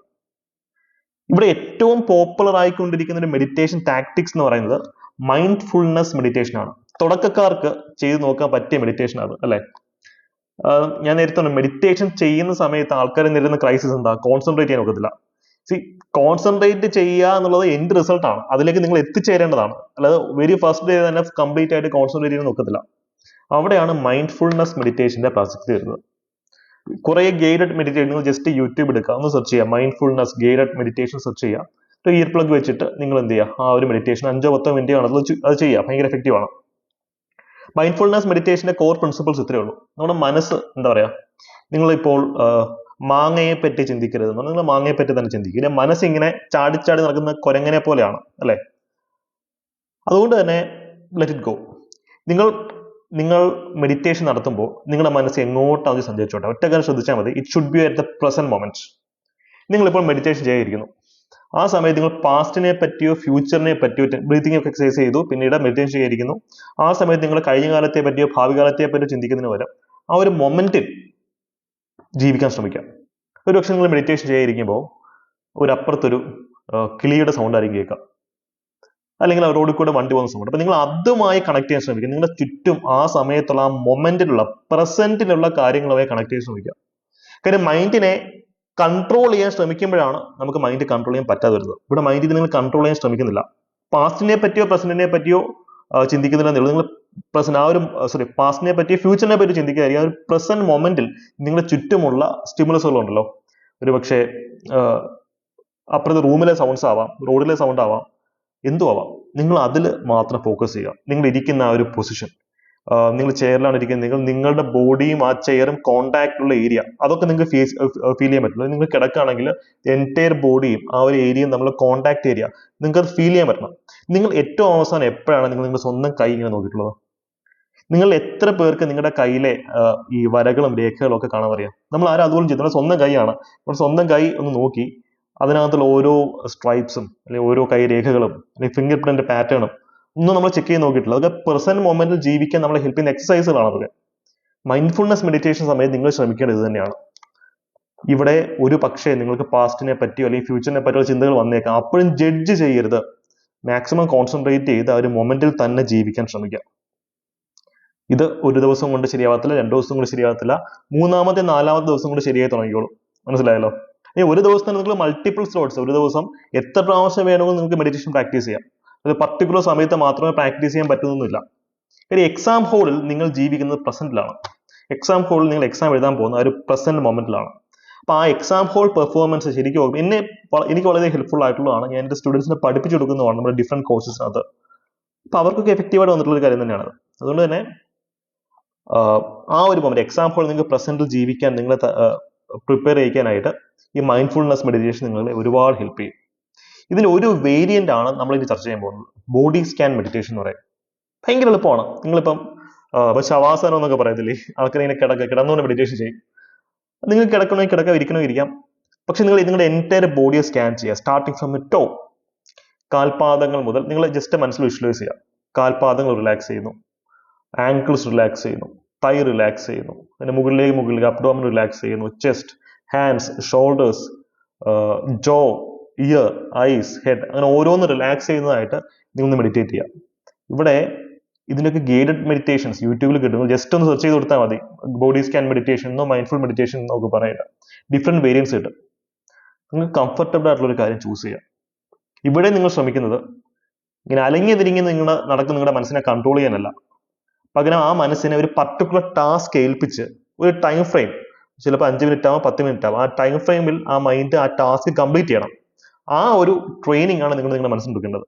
ഇവിടെ ഏറ്റവും പോപ്പുലർ ആയിക്കൊണ്ടിരിക്കുന്ന ഒരു മെഡിറ്റേഷൻ ടാക്ടിക്സ് എന്ന് പറയുന്നത് മൈൻഡ്ഫുൾനെസ് മെഡിറ്റേഷൻ ആണ്. തുടക്കക്കാർക്ക് ചെയ്ത് നോക്കാൻ പറ്റിയ മെഡിറ്റേഷൻ ആണ്, അല്ലെ? ഞാൻ നേരത്തെ പറഞ്ഞു, മെഡിറ്റേഷൻ ചെയ്യുന്ന സമയത്ത് ആൾക്കാർ നേരിടുന്ന ക്രൈസിസ് എന്താ? കോൺസെൻട്രേറ്റ് ചെയ്യാൻ ഒക്കത്തില്ല. കോൺസെൻട്രേറ്റ് ചെയ്യുക എന്നുള്ളത് എൻഡ് റിസൾട്ട് ആണ്, അതിലേക്ക് നിങ്ങൾ എത്തിച്ചേരേണ്ടതാണ്. അല്ലാതെ വെരി ഫസ്റ്റ് ഡേ തന്നെ കംപ്ലീറ്റ് ആയിട്ട് കോൺസെൻട്രേറ്റ് ചെയ്യാൻ നോക്കത്തില്ല. അവിടെയാണ് മൈൻഡ്ഫുൾനെസ് മെഡിറ്റേഷന്റെ പ്രസക്തി വരുന്നത്. കുറെ ഗൈഡഡ് മെഡിറ്റേഷൻ, നിങ്ങൾ ജസ്റ്റ് യൂട്യൂബ് എടുക്കുക, ഒന്ന് സെർച്ച് ചെയ്യുക, മൈൻഡ്ഫുൾനെസ് ഗൈഡഡ് മെഡിറ്റേഷൻ സെർച്ച് ചെയ്യുക. ഒരു ഇയർ പ്ലഗ് വെച്ചിട്ട് നിങ്ങൾ എന്ത് ചെയ്യുക, ആ ഒരു മെഡിറ്റേഷൻ 5-10 മിനിറ്റ് ആണല്ലോ അത് ചെയ്യുക, ഭയങ്കര എഫക്റ്റീവ് ആണ്. മൈൻഡ്ഫുൾനെസ് മെഡിറ്റേഷന്റെ കോർ പ്രിൻസിപ്പിൾസ് ഇത്രയേ ഉള്ളൂ. നമ്മുടെ മനസ്സ് എന്താ പറയുക, നിങ്ങളിപ്പോൾ മാങ്ങയെ പറ്റി ചിന്തിക്കരുത്, നിങ്ങൾ മാങ്ങയെ പറ്റി തന്നെ ചിന്തിക്കുക. ഇനി മനസ്സിങ്ങനെ ചാടിച്ചാടി നടക്കുന്ന കുരങ്ങനെ പോലെയാണ് അല്ലെ. അതുകൊണ്ട് തന്നെ ലെറ്റ് ഇറ്റ് ഗോ. നിങ്ങൾ മെഡിറ്റേഷൻ നടത്തുമ്പോൾ നിങ്ങളുടെ മനസ്സ് എങ്ങോട്ടാണ് സഞ്ചരിച്ചോട്ടെ, ഒറ്റ കാര്യം ശ്രദ്ധിച്ചാൽ മതി. It should be at the present moment. നിങ്ങളിപ്പോൾ മെഡിറ്റേഷൻ ചെയ്യാതിരിക്കുന്നു, ആ സമയത്ത് നിങ്ങൾ പാസ്റ്റിനെ പറ്റിയോ ഫ്യൂച്ചറിനെ പറ്റിയോ ബ്രീത്തിങ് എക്സസൈസ് ചെയ്തു, പിന്നീട് മെഡിറ്റേഷൻ ചെയ്യാതിരിക്കുന്നു. ആ സമയത്ത് നിങ്ങൾ കഴിഞ്ഞ കാലത്തെ പറ്റിയോ ഭാവി കാലത്തെ പറ്റിയോ ചിന്തിക്കുന്നതിന് പകരം ആ ഒരു മൊമെന്റിൽ ജീവിക്കാൻ ശ്രമിക്കാം. ഒരു പക്ഷെ നിങ്ങൾ മെഡിറ്റേഷൻ ചെയ്യാതിരിക്കുമ്പോൾ ഒരു അപ്പുറത്തൊരു കിളിയുടെ സൗണ്ട് ആയിരിക്കും കേൾക്കാം, അല്ലെങ്കിൽ ആ റോഡിൽ കൂടെ വണ്ടി പോകുന്ന സൗണ്ട്. അപ്പൊ നിങ്ങൾ അതുമായി കണക്ട് ചെയ്യാൻ ശ്രമിക്കുക. നിങ്ങളുടെ ചുറ്റും ആ സമയത്തുള്ള ആ മൊമെന്റിലുള്ള പ്രസന്റിലുള്ള കാര്യങ്ങളുമായി കണക്ട് ചെയ്യാൻ ശ്രമിക്കുക. കാര്യം മൈൻഡിനെ കൺട്രോൾ ചെയ്യാൻ ശ്രമിക്കുമ്പോഴാണ് നമുക്ക് മൈൻഡ് കൺട്രോൾ ചെയ്യാൻ പറ്റാതെ വരുന്നത്. ഇവിടെ മൈൻഡിൽ നിങ്ങൾ കൺട്രോൾ ചെയ്യാൻ ശ്രമിക്കുന്നില്ല, പാസ്റ്റിനെ പറ്റിയോ പ്രസന്റിനെ പറ്റിയോ ചിന്തിക്കുന്നില്ല എന്നുള്ളത്. നിങ്ങൾ പാസ്റ്റിനെ പറ്റിയോ ഫ്യൂച്ചറിനെ പറ്റിയോ ചിന്തിക്കാതിരിക്കുക. ആ ഒരു പ്രസന്റ് മൊമെന്റിൽ നിങ്ങളുടെ ചുറ്റുമുള്ള സ്റ്റിമുലസുകളുണ്ടല്ലോ, ഒരു പക്ഷേ അപ്പുറത്തെ റൂമിലെ സൗണ്ട്സ് ആവാം, റോഡിലെ സൗണ്ട് ആവാം, എന്തു ആവാം, നിങ്ങൾ അതിൽ മാത്രം ഫോക്കസ് ചെയ്യുക. നിങ്ങൾ ഇരിക്കുന്ന ആ ഒരു പൊസിഷൻ, നിങ്ങൾ ചെയറിലാണ് ഇരിക്കുന്നത്, നിങ്ങളുടെ ബോഡിയും ആ ചെയറും കോണ്ടാക്ട് ഉള്ള ഏരിയ, അതൊക്കെ നിങ്ങൾക്ക് ഫീൽ ചെയ്യാൻ പറ്റില്ല. നിങ്ങൾ കിടക്കുകയാണെങ്കിൽ എൻറ്റയർ ബോഡിയും ആ ഒരു ഏരിയയും നമ്മൾ കോണ്ടാക്ട് ഏരിയ നിങ്ങൾക്ക് അത് ഫീൽ ചെയ്യാൻ പറ്റണം. നിങ്ങൾ ഏറ്റവും അവസാനം എപ്പോഴാണ് നിങ്ങളുടെ സ്വന്തം കൈ ഇങ്ങനെ നോക്കിയിട്ടുള്ളത്? നിങ്ങൾ എത്ര പേർക്ക് നിങ്ങളുടെ കയ്യിലെ ഈ വരകളും രേഖകളും ഒക്കെ കാണാൻ അറിയാം? നമ്മൾ ആരും അതുപോലെ ചെയ്തു, നമ്മുടെ സ്വന്തം കൈയാണ്. നമ്മുടെ സ്വന്തം കൈ ഒന്ന് നോക്കി അതിനകത്തുള്ള ഓരോ സ്ട്രൈപ്സും അല്ലെങ്കിൽ ഓരോ കൈ രേഖകളും അല്ലെങ്കിൽ ഫിംഗർ പ്രിന്റ് പാറ്റേണും ഒന്നും നമ്മൾ ചെക്ക് ചെയ്ത് നോക്കിയിട്ടില്ല. അതൊക്കെ പ്രസന്റ് മൊമെന്റിൽ ജീവിക്കാൻ നമ്മളെ ഹെൽപ്പ് ചെയ്യുന്ന എക്സസൈസുകളാണ് അതൊക്കെ. മൈൻഡ്ഫുൾനെസ് മെഡിറ്റേഷൻ സമയത്ത് നിങ്ങൾ ശ്രമിക്കേണ്ടത് ഇത് തന്നെയാണ്. ഇവിടെ ഒരു പക്ഷേ നിങ്ങൾക്ക് പാസ്റ്റിനെ പറ്റിയോ അല്ലെങ്കിൽ ഫ്യൂച്ചറിനെ പറ്റിയോ ചിന്തകൾ വന്നേക്കാം, അപ്പോഴും ജഡ്ജ് ചെയ്യരുത്. മാക്സിമം കോൺസെൻട്രേറ്റ് ചെയ്ത് ആ ഒരു മൊമെന്റിൽ തന്നെ ജീവിക്കാൻ ശ്രമിക്കുക. ഇത് ഒരു ദിവസം കൊണ്ട് ശരിയാവത്തില്ല, 2 ദിവസം കൊണ്ട് ശരിയാവത്തില്ല, 3-ാമത്തെ 4-ാമത്തെ ദിവസം കൊണ്ട് ശരിയായി തുടങ്ങിക്കോളൂ. മനസ്സിലായല്ലോ? ഒരു ദിവസത്തിന് നിങ്ങൾ മൾട്ടിപ്പിൾ സ്ലോട്ട്സ്, ഒരു ദിവസം എത്ര പ്രാവശ്യം വേണമെങ്കിലും നിങ്ങൾക്ക് മെഡിറ്റേഷൻ പ്രാക്ടീസ് ചെയ്യാം. അത് പർട്ടിക്കുലർ സമയത്ത് മാത്രമേ പ്രാക്ടീസ് ചെയ്യാൻ പറ്റുന്നില്ല. കാര്യം എക്സാം ഹോളിൽ നിങ്ങൾ ജീവിക്കുന്നത് പ്രസന്റിലാണ്. എക്സാം ഹോളിൽ നിങ്ങൾ എക്സാം എഴുതാൻ പോകുന്ന ഒരു പ്രസന്റ് മൊമെന്റിലാണ്. അപ്പൊ ആ എക്സാം ഹോൾ പെർഫോമൻസ് ശരിക്കും എനിക്ക് വളരെ ഹെൽപ്ഫുൾ ആയിട്ടുള്ളതാണ്. ഞാൻ എൻ്റെ സ്റ്റുഡൻസിനെ പഠിപ്പിച്ചു കൊടുക്കുന്നതാണ് നമ്മുടെ ഡിഫറെന്റ് കോഴ്സസിനകത്ത്. അപ്പൊ അവർക്കൊക്കെ എഫക്റ്റീവായിട്ട് വന്നിട്ടുള്ള ഒരു കാര്യം തന്നെയാണ്. അതുകൊണ്ട് തന്നെ ആ ഒരു മൊമെന്റ് എക്സാം ഹോൾ നിങ്ങൾക്ക് പ്രസന്റിൽ ജീവിക്കാൻ നിങ്ങളെ പ്രിപ്പയർ ചെയ്യിക്കാനായിട്ട് ഈ മൈൻഡ്ഫുൾനെസ് മെഡിറ്റേഷൻ നിങ്ങളെ ഒരുപാട് ഹെൽപ്പ് ചെയ്യും. ഇതിൽ ഒരു വേരിയന്റ് ആണ് നമ്മൾ ഇനി ചർച്ച ചെയ്യാൻ പോകുന്നത്, ബോഡി സ്കാൻ മെഡിറ്റേഷൻ എന്ന് പറയും. ഭയങ്കര എളുപ്പമാണ്. നിങ്ങളിപ്പം ശവാസനം എന്നൊക്കെ പറയത്തില്ലേ, ആൾക്കാർ ഇങ്ങനെ കിടന്നുകൊണ്ട് മെഡിറ്റേഷൻ ചെയ്യും. നിങ്ങൾ കിടക്കണമെങ്കിൽ കിടക്കാം, ഇരിക്കണമെങ്കിൽ ഇരിക്കാം. പക്ഷെ നിങ്ങൾ നിങ്ങളുടെ എൻറ്റയർ ബോഡിയെ സ്കാൻ ചെയ്യുക, സ്റ്റാർട്ടിങ് ഫ്രം ദ ടോ, കാൽപാദങ്ങൾ മുതൽ. നിങ്ങൾ ജസ്റ്റ് മനസ്സിൽ വിഷ്വലൈസ് ചെയ്യുക. കാൽപാദങ്ങൾ റിലാക്സ് ചെയ്യുന്നു, ആങ്കിൾസ് റിലാക്സ് ചെയ്യുന്നു, തൈ റിലാക്സ് ചെയ്യുന്നു, അതിന്റെ മുകളിലേക്ക് അബ്ഡോമൻ റിലാക്സ് ചെയ്യുന്നു, ചെസ്റ്റ്, ഹാൻഡ്സ്, ഷോൾഡേഴ്സ്, ജോ, ഇയർ, ഐസ്, ഹെഡ്, അങ്ങനെ ഓരോന്ന് റിലാക്സ് ചെയ്യുന്നതായിട്ട് നിങ്ങൾ മെഡിറ്റേറ്റ് ചെയ്യുക. ഇവിടെ ഇതിനൊക്കെ ഗൈഡഡ് മെഡിറ്റേഷൻസ് യൂട്യൂബിൽ കിട്ടുന്നു. ജസ്റ്റ് ഒന്ന് സെർച്ച് ചെയ്ത് കൊടുത്താൽ മതി. ബോഡി സ്കാൻ മെഡിറ്റേഷൻ എന്നോ മൈൻഡ്ഫുൾ മെഡിറ്റേഷൻ എന്നോ ഒക്കെ പറയുക. ഡിഫറെന്റ് വേരിയൻസ് കിട്ടും. നിങ്ങൾക്ക് കംഫർട്ടബിൾ ആയിട്ടുള്ള ഒരു കാര്യം ചൂസ് ചെയ്യാം. ഇവിടെ നിങ്ങൾ ശ്രമിക്കുന്നത് ഇങ്ങനെ അലങ്ങി തിരിങ്ങി നിങ്ങളുടെ മനസ്സിനെ കൺട്രോൾ ചെയ്യാനല്ല, പകരം ആ മനസ്സിനെ ഒരു പർട്ടിക്കുലർ ടാസ്ക് ഏൽപ്പിച്ച് ഒരു ടൈം ഫ്രെയിം, ചിലപ്പോൾ 5 മിനിറ്റ് ആവാം, 10 മിനിറ്റ് ആവാം, ആ ടൈം ഫ്രെയിമിൽ ആ മൈൻഡ് ആ ടാസ്ക് കംപ്ലീറ്റ് ചെയ്യണം. ആ ഒരു ട്രെയിനിങ് ആണ് നിങ്ങളുടെ മനസ്സിന് എടുക്കേണ്ടത്.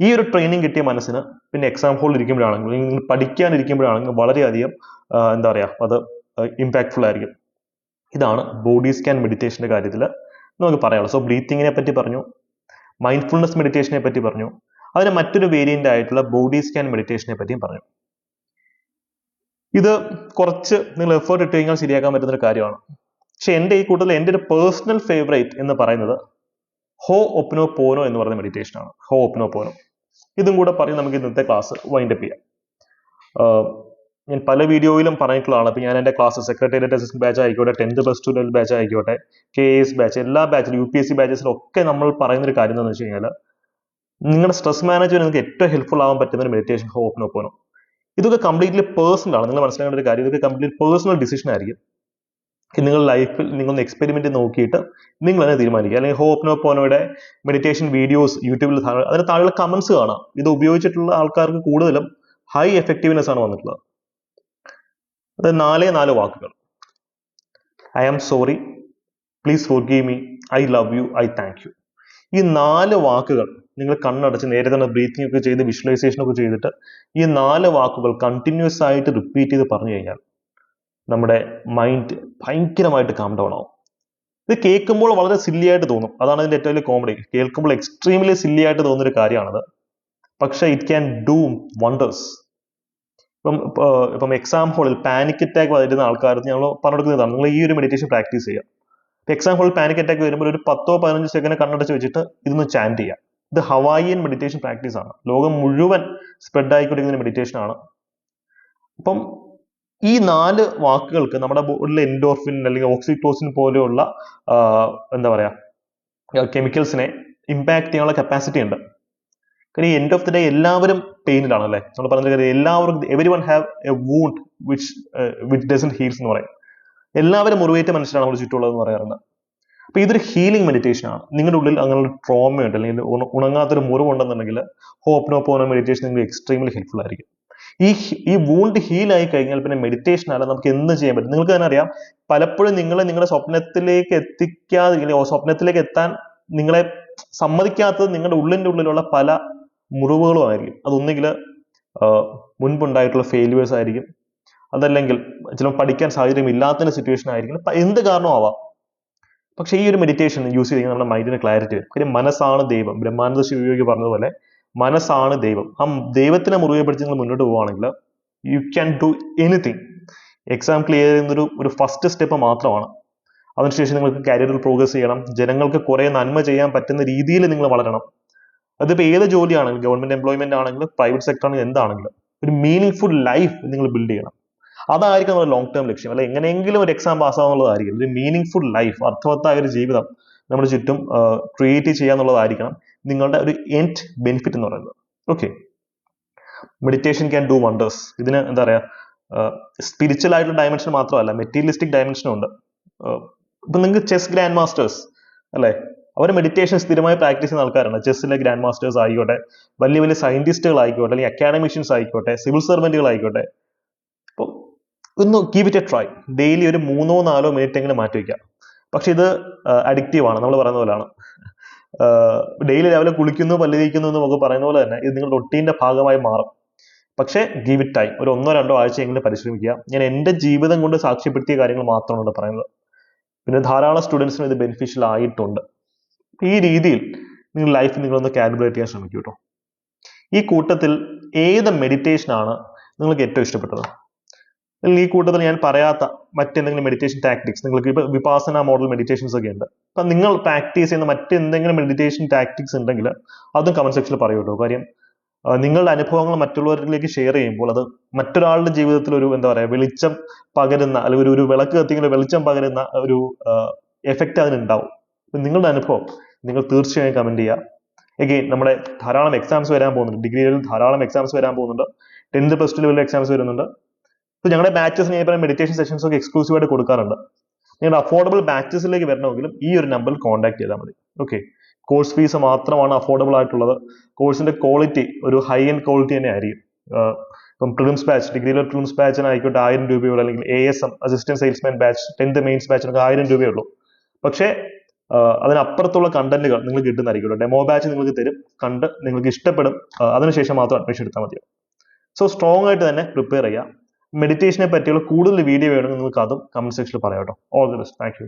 ഈ ഒരു ട്രെയിനിങ് കിട്ടിയ മനസ്സിന് പിന്നെ എക്സാം ഹോളിൽ ഇരിക്കുമ്പോഴാണെങ്കിൽ, നിങ്ങൾ പഠിക്കാനിരിക്കുമ്പോഴാണെങ്കിൽ വളരെയധികം എന്താ പറയുക, അത് ഇമ്പാക്ട്ഫുൾ ആയിരിക്കും. ഇതാണ് ബോഡി സ്കാൻ മെഡിറ്റേഷന്റെ കാര്യത്തിൽ നമുക്ക് പറയാനുള്ളത്. സോ ബ്രീത്തിങ്ങിനെ പറ്റി പറഞ്ഞു, മൈൻഡ്ഫുൾനെസ് മെഡിറ്റേഷനെ പറ്റി പറഞ്ഞു, അതിന് മറ്റൊരു വേരിയന്റ് ആയിട്ടുള്ള ബോഡി സ്കാൻ മെഡിറ്റേഷനെ പറ്റിയും പറഞ്ഞു. ഇത് കുറച്ച് നിങ്ങൾ എഫേർട്ട് ഇട്ട് കഴിഞ്ഞാൽ ശരിയാക്കാൻ പറ്റുന്ന ഒരു കാര്യമാണ്. പക്ഷെ എൻ്റെ ഈ കൂട്ടത്തിൽ എൻ്റെ ഒരു പേഴ്സണൽ ഫേവറേറ്റ് എന്ന് പറയുന്നത് ഹോഓപ്പനോപോനോ എന്ന് പറയുന്ന മെഡിറ്റേഷൻ ആണ്. ഹോഓപ്പനോപോനോ. ഇതും കൂടെ പറഞ്ഞ് നമുക്ക് ഇന്നത്തെ ക്ലാസ് വൈൻഡപ്പ് ചെയ്യാം. ഞാൻ പല വീഡിയോയിലും പറഞ്ഞിട്ടുള്ളതാണ്. ഇപ്പം ഞാൻ എൻ്റെ ക്ലാസ് സെക്രട്ടേറിയറ്റ് അസിസ്റ്റന്റ് ബാച്ച് ആയിക്കോട്ടെ, 10th+2 ലെവൽ ബാച്ച് ആയിക്കോട്ടെ, KAS ബാച്ച്, എല്ലാ ബാച്ചിലും UPSC ബാച്ചസിലും ഒക്കെ നമ്മൾ പറയുന്നൊരു കാര്യം എന്താണെന്ന് വെച്ച് കഴിഞ്ഞാൽ, നിങ്ങളുടെ സ്ട്രെസ് മാനേജ്മെന്റ് നിങ്ങൾക്ക് ഏറ്റവും ഹെൽപ്ഫുൾ ആവാൻ പറ്റുന്ന ഒരു മെഡിറ്റേഷൻ ഹോഓപ്പനോപോനോ. ഇതൊക്കെ കംപ്ലീറ്റ്ലി പേഴ്സണൽ ആണ്. നിങ്ങൾ മനസ്സിലാക്കേണ്ട ഒരു കാര്യം, ഇതൊക്കെ കംപ്ലീറ്റ് പേഴ്സണൽ ഡിസിഷൻ ആയിരിക്കും. നിങ്ങളുടെ ലൈഫിൽ നിങ്ങളൊന്ന് എക്സ്പെരിമെന്റ് നോക്കിയിട്ട് നിങ്ങൾ തന്നെ തീരുമാനിക്കുക. അല്ലെങ്കിൽ ഹോഓപ്പനോപോനോയുടെ മെഡിറ്റേഷൻ വീഡിയോസ് യൂട്യൂബിൽ അതിന് താഴെയുള്ള കമന്റ്സ് കാണാം. ഇത് ഉപയോഗിച്ചിട്ടുള്ള ആൾക്കാർക്ക് കൂടുതലും ഹൈ എഫക്റ്റീവ്നെസ് ആണ് വന്നിട്ടുള്ളത്. അത് 4 വാക്കുകൾ: I am sorry, please forgive me, I love you, I thank you. ഈ 4 വാക്കുകൾ നിങ്ങൾ കണ്ണടച്ച് നേരെ തന്നെ ബ്രീത്തിങ് ഒക്കെ ചെയ്ത് വിഷ്വലൈസേഷൻ ഒക്കെ ചെയ്തിട്ട് ഈ 4 വാക്കുകൾ കണ്ടിന്യൂസ് ആയിട്ട് റിപ്പീറ്റ് ചെയ്ത് പറഞ്ഞു കഴിഞ്ഞാൽ നമ്മുടെ മൈൻഡ് ഭയങ്കരമായിട്ട് കാം ഡൗൺ ആവും. ഇത് കേൾക്കുമ്പോൾ വളരെ സില്ലി ആയിട്ട് തോന്നും. അതാണ് ഇതിന്റെ ഏറ്റവും വലിയ കോമഡി. കേൾക്കുമ്പോൾ എക്സ്ട്രീംലി സില്ലി ആയിട്ട് തോന്നുന്ന ഒരു കാര്യമാണത്. പക്ഷെ ഇറ്റ് ക്യാൻ ഡൂ വണ്ടേഴ്സ്. ഇപ്പം എക്സാം ഹോളിൽ പാനിക് അറ്റാക്ക് വരുന്ന ആൾക്കാർക്ക് ഞങ്ങൾ പറഞ്ഞെടുക്കുന്നതാണ്, നിങ്ങൾ ഈ ഒരു മെഡിറ്റേഷൻ പ്രാക്ടീസ് ചെയ്യുക. എക്സാം ഹോളിൽ പാനിക് അറ്റാക്ക് വരുമ്പോൾ ഒരു 10-15 സെക്കൻഡ് കണ്ണടച്ച് വെച്ചിട്ട് ഇതൊന്ന് ചാൻറ്റ് ചെയ്യുക. ഇത് ഹവായിയൻ മെഡിറ്റേഷൻ പ്രാക്ടീസ് ആണ്. ലോകം മുഴുവൻ സ്പ്രെഡ് ആയിക്കൊണ്ടിരിക്കുന്ന മെഡിറ്റേഷൻ ആണ്. അപ്പം ഈ 4 വാക്കുകൾക്ക് നമ്മുടെ ബോഡിയിലെ എൻഡോർഫിൻ അല്ലെങ്കിൽ ഓക്സിറ്റോസിൻ പോലെയുള്ള എന്താ പറയാ കെമിക്കൽസിനെ ഇമ്പാക്ട് ചെയ്യാനുള്ള കപ്പാസിറ്റി ഉണ്ട്. കാരണം ഈ എൻഡ് ഓഫ് ദി ഡേ എല്ലാവരും പെയിനിലാണ് അല്ലേ. നമ്മൾ പറഞ്ഞ കാര്യം എല്ലാവർക്കും everyone have a wound which doesn't heals എന്ന് പറയും. എല്ലാവരും മുറിവേറ്റ മനുഷ്യരാണ് നമ്മുടെ ചുറ്റുമുള്ളതെന്ന് പറയാറുണ്ട്. അപ്പൊ ഇതൊരു ഹീലിംഗ് മെഡിറ്റേഷൻ ആണ്. നിങ്ങളുടെ ഉള്ളിൽ അങ്ങനെ ട്രോമയുണ്ട് അല്ലെങ്കിൽ ഉണങ്ങാത്തൊരു മുറിവുണ്ടെന്നുണ്ടെങ്കിൽ ഹോപ്നോപോനോ മെഡിറ്റേഷൻ നിങ്ങൾക്ക് എക്സ്ട്രീംലി ഹെൽപ്ഫുൾ ആയിരിക്കും. ഈ വൂണ്ട് ഹീൽ ആയി കഴിഞ്ഞാൽ പിന്നെ മെഡിറ്റേഷൻ അല്ല നമുക്ക് എന്ത് ചെയ്യാൻ പറ്റും. നിങ്ങൾക്ക് തന്നെ അറിയാം, പലപ്പോഴും നിങ്ങളുടെ സ്വപ്നത്തിലേക്ക് സ്വപ്നത്തിലേക്ക് എത്താൻ നിങ്ങളെ സമ്മതിക്കാത്തത് നിങ്ങളുടെ ഉള്ളിലുള്ള പല മുറിവുകളും ആയിരിക്കും. അതൊന്നെങ്കിൽ മുൻപുണ്ടായിട്ടുള്ള ഫെയിലിയേഴ്സ് ആയിരിക്കും, അതല്ലെങ്കിൽ ചിലപ്പോൾ പഠിക്കാൻ സാഹചര്യം ഇല്ലാത്ത സിറ്റുവേഷൻ ആയിരിക്കും, എന്ത് കാരണവും ആവാം. പക്ഷെ ഈ ഒരു മെഡിറ്റേഷൻ യൂസ് ചെയ്ത് നമ്മുടെ മൈൻഡിന് ക്ലാരിറ്റി വരും. കാര്യം മനസ്സാണ് ദൈവം. ബ്രഹ്മാനന്ദ ശിവയോഗി പറഞ്ഞതുപോലെ മനസ്സാണ് ദൈവം. ആ ദൈവത്തിനെ മുറുകെ പിടിച്ച് നിങ്ങൾ മുന്നോട്ട് പോവുകയാണെങ്കിൽ you can do anything. Exam clear ചെയ്യുന്നൊരു ഒരു ഫസ്റ്റ് സ്റ്റെപ്പ് മാത്രമാണ്. അതിനുശേഷം നിങ്ങൾക്ക് കരിയറിൽ പ്രോഗ്രസ് ചെയ്യണം. ജനങ്ങൾക്ക് കുറെ നന്മ ചെയ്യാൻ പറ്റുന്ന രീതിയിൽ നിങ്ങൾ വളരണം. അതിപ്പോൾ ഏത് ജോലിയാണെങ്കിലും, ഗവൺമെന്റ് എംപ്ലോയ്മെന്റ് ആണെങ്കിലും പ്രൈവറ്റ് സെക്ടർ ആണെങ്കിലും എന്താണെങ്കിലും, ഒരു മീനിങ് ഫുൾ ലൈഫ് നിങ്ങൾ ബിൽഡ് ചെയ്യണം. അതായിരിക്കും നമ്മുടെ ലോങ് ടേം ലക്ഷ്യം. അല്ലെ എങ്ങനെയെങ്കിലും ഒരു എക്സാം പാസ്സാവുന്നുള്ളതായിരിക്കും. ഒരു മീനിങ് ഫുൾ ലൈഫ്, അർത്ഥവത്തായ ഒരു ജീവിതം നമ്മുടെ ചുറ്റും ക്രിയേറ്റ് ചെയ്യാന്നുള്ളതായിരിക്കണം നിങ്ങളുടെ ഒരു എൻഡ് ബെനിഫിറ്റ് എന്ന് പറയുന്നത്. Okay, meditation can do wonders. ഇതിന് എന്താ പറയാ, സ്പിരിച്വൽ ആയിട്ടുള്ള ഡയമെൻഷൻ മാത്രമല്ല, മെറ്റീരിയലിസ്റ്റിക് ഡയമെൻഷനും ഉണ്ട്. ഇപ്പൊ നിങ്ങൾക്ക് ചെസ് ഗ്രാൻഡ് മാസ്റ്റേഴ്സ് അല്ലെ, അവർ മെഡിറ്റേഷൻ സ്ഥിരമായി പ്രാക്ടീസ് ചെയ്യുന്ന ആൾക്കാരാണ്. ചെസ്സിലെ ഗ്രാൻഡ് മാസ്റ്റേഴ്സ് ആയിക്കോട്ടെ, വലിയ വലിയ സയന്റിസ്റ്റുകൾ ആയിക്കോട്ടെ, അല്ലെങ്കിൽ അക്കാഡമിഷ്യൻസ് ആയിക്കോട്ടെ, സിവിൽ സർവന്റുകൾ ആയിക്കോട്ടെ. അപ്പോൾ ഒന്ന് give it A try. Daily ഒരു 3-4 മിനിറ്റ് എങ്കിലും മാറ്റി വയ്ക്കാം. പക്ഷെ ഇത് അഡിക്റ്റീവ് ആണ്. നമ്മൾ പറയുന്ന പോലെയാണ്, ഡെയിലി രാവിലെ കുളിക്കുന്നു പല്ല് തേക്കുന്നു എന്നൊക്കെ പറയുന്ന പോലെ തന്നെ ഇത് നിങ്ങളുടെ റൊട്ടീന്റെ ഭാഗമായി മാറും. പക്ഷേ ഗീവ് ഇറ്റ് ടൈം. ഒരു 1-2 ആഴ്ചയെങ്കിലും പരിശ്രമിക്കുക. ഞാൻ എൻ്റെ ജീവിതം കൊണ്ട് സാക്ഷ്യപ്പെടുത്തിയ കാര്യങ്ങൾ മാത്രമാണ് ഇവിടെ പറയുന്നത്. പിന്നെ ധാരാളം സ്റ്റുഡൻസിന് ഇത് ബെനിഫിഷ്യൽ ആയിട്ടുണ്ട്. ഈ രീതിയിൽ നിങ്ങൾ ലൈഫ് നിങ്ങളൊന്ന് കാൽക്കുലേറ്റ് ചെയ്യാൻ ശ്രമിക്കൂ കേട്ടോ. ഈ കൂട്ടത്തിൽ ഏത് മെഡിറ്റേഷൻ ആണ് നിങ്ങൾക്ക് ഏറ്റവും ഇഷ്ടപ്പെട്ടത്? അല്ലെങ്കിൽ ഈ കൂട്ടത്തിൽ ഞാൻ പറയാത്ത മറ്റെന്തെങ്കിലും മെഡിറ്റേഷൻ ടാക്ടിക്സ്, നിങ്ങൾക്ക് ഇപ്പൊ വിപാസന മോഡൽ മെഡിറ്റേഷൻസ് ഒക്കെ ഉണ്ട്, അപ്പൊ നിങ്ങൾ പ്രാക്ടീസ് ചെയ്യുന്ന മറ്റെന്തെങ്കിലും മെഡിറ്റേഷൻ ടാക്ടിക്സ് ഉണ്ടെങ്കിൽ അതും കമന്റ് സെക്ഷനിൽ പറയൂ കേട്ടോ. കാര്യം നിങ്ങളുടെ അനുഭവങ്ങൾ മറ്റുള്ളവരിലേക്ക് ഷെയർ ചെയ്യുമ്പോൾ അത് മറ്റൊരാളുടെ ജീവിതത്തിൽ ഒരു എന്താ പറയാ വെളിച്ചം പകരുന്ന, അല്ലെങ്കിൽ ഒരു വിളക്ക് കത്തിക്കുന്ന വെളിച്ചം പകരുന്ന ഒരു എഫക്റ്റ് അതിനുണ്ടാവും. നിങ്ങളുടെ അനുഭവം നിങ്ങൾ തീർച്ചയായും കമന്റ് ചെയ്യുക. എഗെയിൻ നമ്മുടെ ധാരാളം എക്സാംസ് വരാൻ പോകുന്നുണ്ട്. ഡിഗ്രിയിൽ ധാരാളം എക്സാംസ് വരാൻ പോകുന്നുണ്ട്. 10th പ്ലസ് 2 ലെവലിൽ എക്സാംസ് വരുന്നുണ്ട്. അപ്പോൾ ഞങ്ങളുടെ ബാച്ചസ് ഞാൻ ഇപ്പോൾ മെഡിറ്റേഷൻ സെഷൻസ് ഒക്കെ എക്സ്ക്ലൂസീവ് ആയിട്ട് കൊടുക്കാറുണ്ട്. നിങ്ങളുടെ അഫോർഡബിൾ ബാച്ചസിലേക്ക് വരണമെങ്കിലും ഈ ഒരു നമ്പറിൽ കോൺടാക്ട് ചെയ്താൽ മതി. ഓക്കെ, കോഴ്സ് ഫീസ് മാത്രമാണ് അഫോർഡബിൾ ആയിട്ടുള്ളത്. കോഴ്സിന്റെ ക്വാളിറ്റി ഒരു ഹൈ എൻഡ് ക്വാളിറ്റി തന്നെ ആയിരിക്കും. ഇപ്പം പ്രിലിംസ് ബാച്ച്, ഡിഗ്രിയിലെ പ്രിലിംസ് ബാച്ചിനായിക്കോട്ടെ 1000 രൂപയുള്ളൂ, അല്ലെങ്കിൽ ASM assistant salesman batch 10th mains ബാച്ചിനൊക്കെ 1000 രൂപയുള്ളൂ. പക്ഷേ അതിനപ്പുറത്തുള്ള കണ്ടന്റുകൾ നിങ്ങൾക്ക് കിട്ടുന്നതായിരിക്കും. ഡെമോ ബാച്ച് നിങ്ങൾക്ക് തരും, കണ്ട് നിങ്ങൾക്ക് ഇഷ്ടപ്പെടും, അതിനുശേഷം മാത്രം അഡ്മിഷൻ എടുത്താൽ മതിയോ. സോ സ്ട്രോങ് ആയിട്ട് തന്നെ പ്രിപ്പയർ ചെയ്യാം. മെഡിറ്റേഷനെ പറ്റിയുള്ള കൂടുതൽ വീഡിയോ വേണമെങ്കിൽ നിങ്ങൾക്ക് അതും കമന്റ് സെക്ഷനിൽ പറയാം കേട്ടോ. All the best. Thank you.